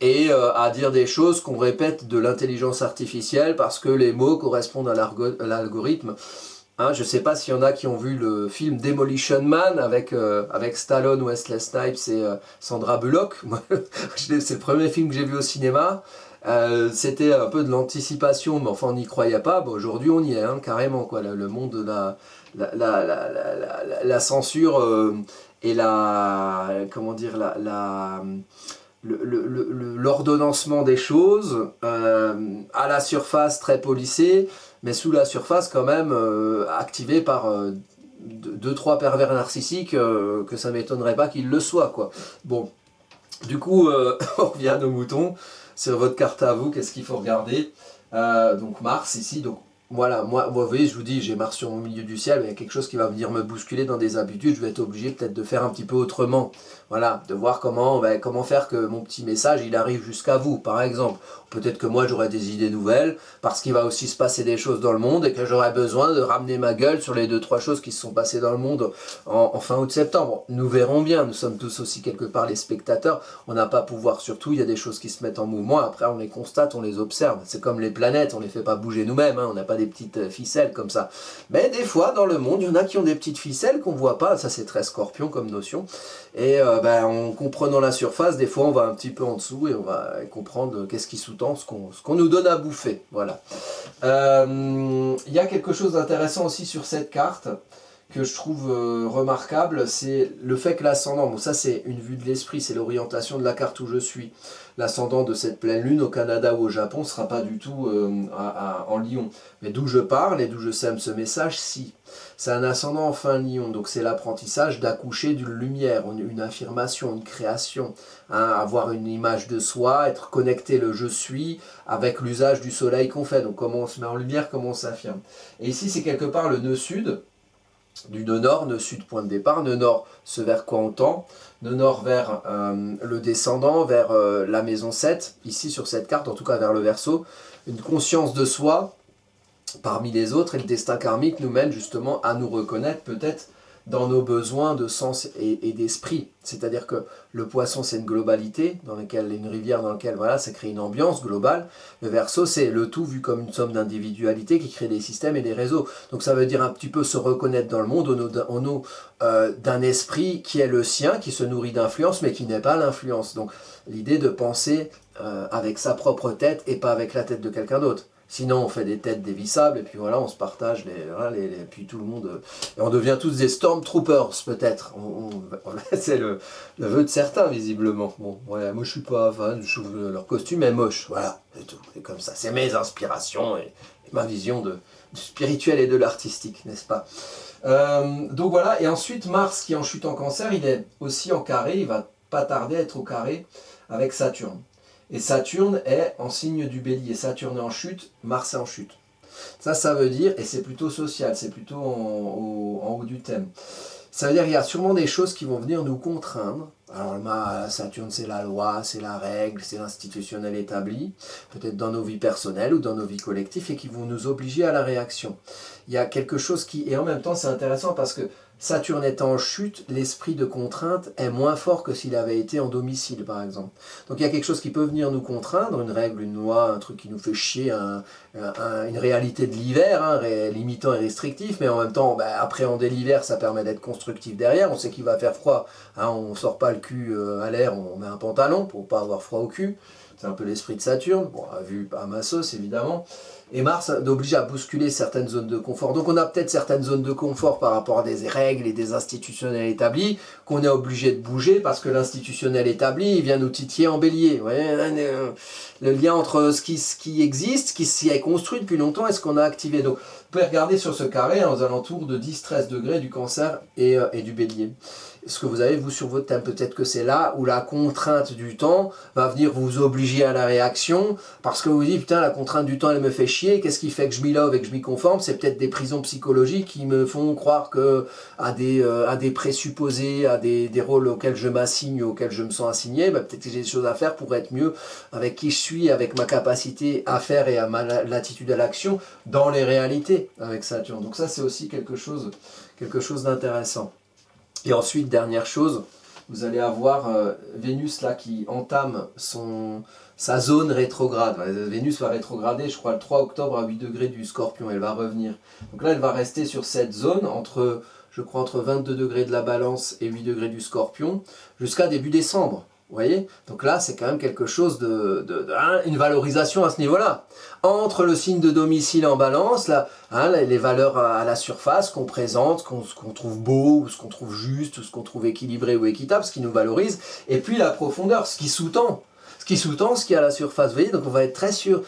Speaker 1: Et à dire des choses qu'on répète de l'intelligence artificielle parce que les mots correspondent à l'algorithme. Hein, je ne sais pas s'il y en a qui ont vu le film Demolition Man avec Stallone, Wesley Snipes et Sandra Bullock. C'est le premier film que j'ai vu au cinéma. C'était un peu de l'anticipation, mais enfin on n'y croyait pas. Bon, aujourd'hui on y est, hein, carrément. Quoi. Le monde de la censure et comment dire, l'ordonnancement des choses, à la surface très policée, mais sous la surface quand même activé par 2-3 pervers narcissiques, que ça ne m'étonnerait pas qu'ils le soient. Quoi. Bon, du coup, on revient à nos moutons. Sur votre carte à vous, qu'est-ce qu'il faut regarder? Donc Mars ici, donc voilà, moi, vous voyez, je vous dis, j'ai Mars sur mon milieu du ciel, mais il y a quelque chose qui va venir me bousculer dans des habitudes, je vais être obligé peut-être de faire un petit peu autrement. Voilà, de voir comment faire que mon petit message, il arrive jusqu'à vous, par exemple. Peut-être que moi, j'aurai des idées nouvelles, parce qu'il va aussi se passer des choses dans le monde, et que j'aurai besoin de ramener ma gueule sur les 2-3 choses qui se sont passées dans le monde en fin août-septembre. Nous verrons bien, nous sommes tous aussi quelque part les spectateurs, on n'a pas pouvoir sur tout, il y a des choses qui se mettent en mouvement, après on les constate, on les observe. C'est comme les planètes, on les fait pas bouger nous-mêmes, hein, on n'a pas des petites ficelles comme ça. Mais des fois, dans le monde, il y en a qui ont des petites ficelles qu'on voit pas, ça c'est très Scorpion comme notion, et en comprenant la surface, des fois on va un petit peu en dessous et on va comprendre qu'est-ce qui sous-tend ce qu'on nous donne à bouffer. Voilà. Il y a quelque chose d'intéressant aussi sur cette carte que je trouve remarquable, c'est le fait que l'ascendant, bon ça c'est une vue de l'esprit, c'est l'orientation de la carte où je suis. L'ascendant de cette pleine lune au Canada ou au Japon ne sera pas du tout en Lion. Mais d'où je parle et d'où je sème ce message, si. C'est un ascendant en fin Lion, donc c'est l'apprentissage d'accoucher d'une lumière, une affirmation, une création, hein, avoir une image de soi, être connecté le je suis avec l'usage du soleil qu'on fait. Donc comment on se met en lumière, comment on s'affirme. Et ici c'est quelque part le nœud sud, du nœud nord, nœud sud point de départ, nœud nord ce vers quoi on tend, nœud nord vers le descendant, vers la maison 7, ici sur cette carte, en tout cas vers le Verseau, une conscience de soi parmi les autres, et le destin karmique nous mène justement à nous reconnaître peut-être dans nos besoins de sens et d'esprit. C'est-à-dire que le poisson, c'est une globalité, une rivière dans laquelle voilà, ça crée une ambiance globale. Le Verseau, c'est le tout vu comme une somme d'individualités qui crée des systèmes et des réseaux. Donc ça veut dire un petit peu se reconnaître dans le monde au nom d'un esprit qui est le sien, qui se nourrit d'influence, mais qui n'est pas l'influence. Donc l'idée de penser avec sa propre tête et pas avec la tête de quelqu'un d'autre. Sinon, on fait des têtes dévissables et puis voilà, on se partage puis tout le monde. Et on devient tous des Stormtroopers, peut-être. C'est le vœu de certains, visiblement. Bon, voilà, moi je suis pas fan, je trouve leur costume est moche. Voilà, c'est tout. C'est comme ça. C'est mes inspirations et ma vision du spirituel et de l'artistique, n'est-ce pas? Donc voilà, et ensuite Mars qui est en chute en Cancer, il est aussi en carré, il va pas tarder à être au carré avec Saturne. Et Saturne est en signe du Bélier. Saturne est en chute, Mars est en chute. Ça veut dire, et c'est plutôt social, c'est plutôt en haut du thème. Ça veut dire qu'il y a sûrement des choses qui vont venir nous contraindre. Alors Saturne, c'est la loi, c'est la règle, c'est l'institutionnel établi, peut-être dans nos vies personnelles ou dans nos vies collectives, et qui vont nous obliger à la réaction. Il y a quelque chose qui... Et en même temps, c'est intéressant parce que Saturne étant en chute, l'esprit de contrainte est moins fort que s'il avait été en domicile, par exemple. Donc il y a quelque chose qui peut venir nous contraindre, une règle, une loi, un truc qui nous fait chier, une réalité de l'hiver, limitant et restrictif, mais en même temps, appréhender l'hiver, ça permet d'être constructif derrière. On sait qu'il va faire froid, on ne sort pas le cul à l'air, on met un pantalon pour ne pas avoir froid au cul. C'est un peu l'esprit de Saturne, bon, vu à ma sauce évidemment. Et Mars oblige à bousculer certaines zones de confort. Donc on a peut-être certaines zones de confort par rapport à des règles et des institutionnels établis qu'on est obligé de bouger parce que l'institutionnel établi il vient nous titiller en bélier. Vous voyez, le lien entre ce qui existe, ce qui s'y est construit depuis longtemps et ce qu'on a activé. Donc vous pouvez regarder sur ce carré aux alentours de 10-13 degrés du Cancer et du Bélier. Ce que vous avez, vous, sur votre thème, peut-être que c'est là où la contrainte du temps va venir vous obliger à la réaction, parce que vous vous dites, putain, la contrainte du temps, elle me fait chier, qu'est-ce qui fait que je m'y love et que je m'y conforme? C'est peut-être des prisons psychologiques qui me font croire que à des présupposés, à des rôles auxquels je m'assigne, auxquels je me sens assigné, peut-être que j'ai des choses à faire pour être mieux avec qui je suis, avec ma capacité à faire et à ma latitude à l'action, dans les réalités avec Saturne. Donc ça, c'est aussi quelque chose d'intéressant. Et ensuite, dernière chose, vous allez avoir Vénus là qui entame sa zone rétrograde. Vénus va rétrograder, je crois, le 3 octobre à 8 degrés du Scorpion. Elle va revenir. Donc là, elle va rester sur cette zone, je crois, entre 22 degrés de la Balance et 8 degrés du Scorpion, jusqu'à début décembre. Vous voyez? Donc là, c'est quand même quelque chose une valorisation à ce niveau-là. Entre le signe de domicile en Balance, là, les valeurs à la surface qu'on présente, ce qu'on trouve beau, ou ce qu'on trouve juste, ou ce qu'on trouve équilibré ou équitable, ce qui nous valorise, et puis la profondeur, ce qui sous-tend ce qui est à la surface. Vous voyez? Donc on va être très sûr.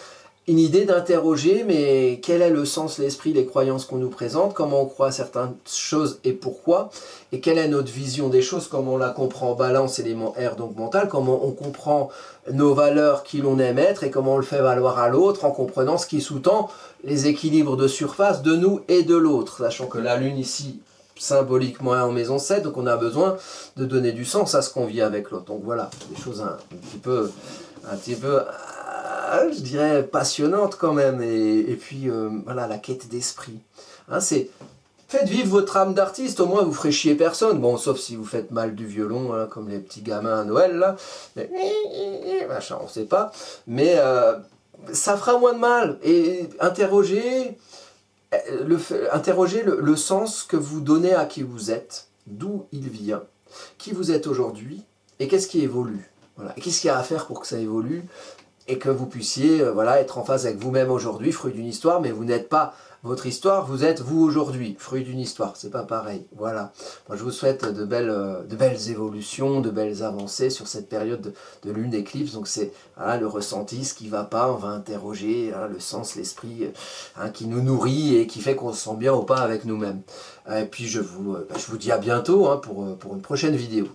Speaker 1: Une idée d'interroger, mais quel est le sens, l'esprit, les croyances qu'on nous présente, comment on croit à certaines choses et pourquoi, et quelle est notre vision des choses, comment on la comprend en Balance, élément R, donc mental, comment on comprend nos valeurs qui l'on aime être, et comment on le fait valoir à l'autre, en comprenant ce qui sous-tend les équilibres de surface de nous et de l'autre, sachant que la Lune ici, symboliquement est en maison 7, donc on a besoin de donner du sens à ce qu'on vit avec l'autre. Donc voilà, des choses un petit peu je dirais passionnante quand même, et puis voilà, la quête d'esprit. C'est faites vivre votre âme d'artiste, au moins vous ferez chier personne, bon, sauf si vous faites mal du violon, comme les petits gamins à Noël, là, mais, machin, on sait pas, mais ça fera moins de mal, et interrogez le sens que vous donnez à qui vous êtes, d'où il vient, qui vous êtes aujourd'hui, et qu'est-ce qui évolue. Voilà. Et qu'est-ce qu'il y a à faire pour que ça évolue et que vous puissiez être en phase avec vous-même aujourd'hui, fruit d'une histoire, mais vous n'êtes pas votre histoire, vous êtes vous aujourd'hui, fruit d'une histoire, c'est pas pareil. Voilà. Moi je vous souhaite de belles évolutions, de belles avancées sur cette période de lune éclipse. Donc c'est le ressenti, ce qui va pas, on va interroger le sens, l'esprit qui nous nourrit et qui fait qu'on se sent bien ou pas avec nous-mêmes. Et puis je vous dis à bientôt pour une prochaine vidéo.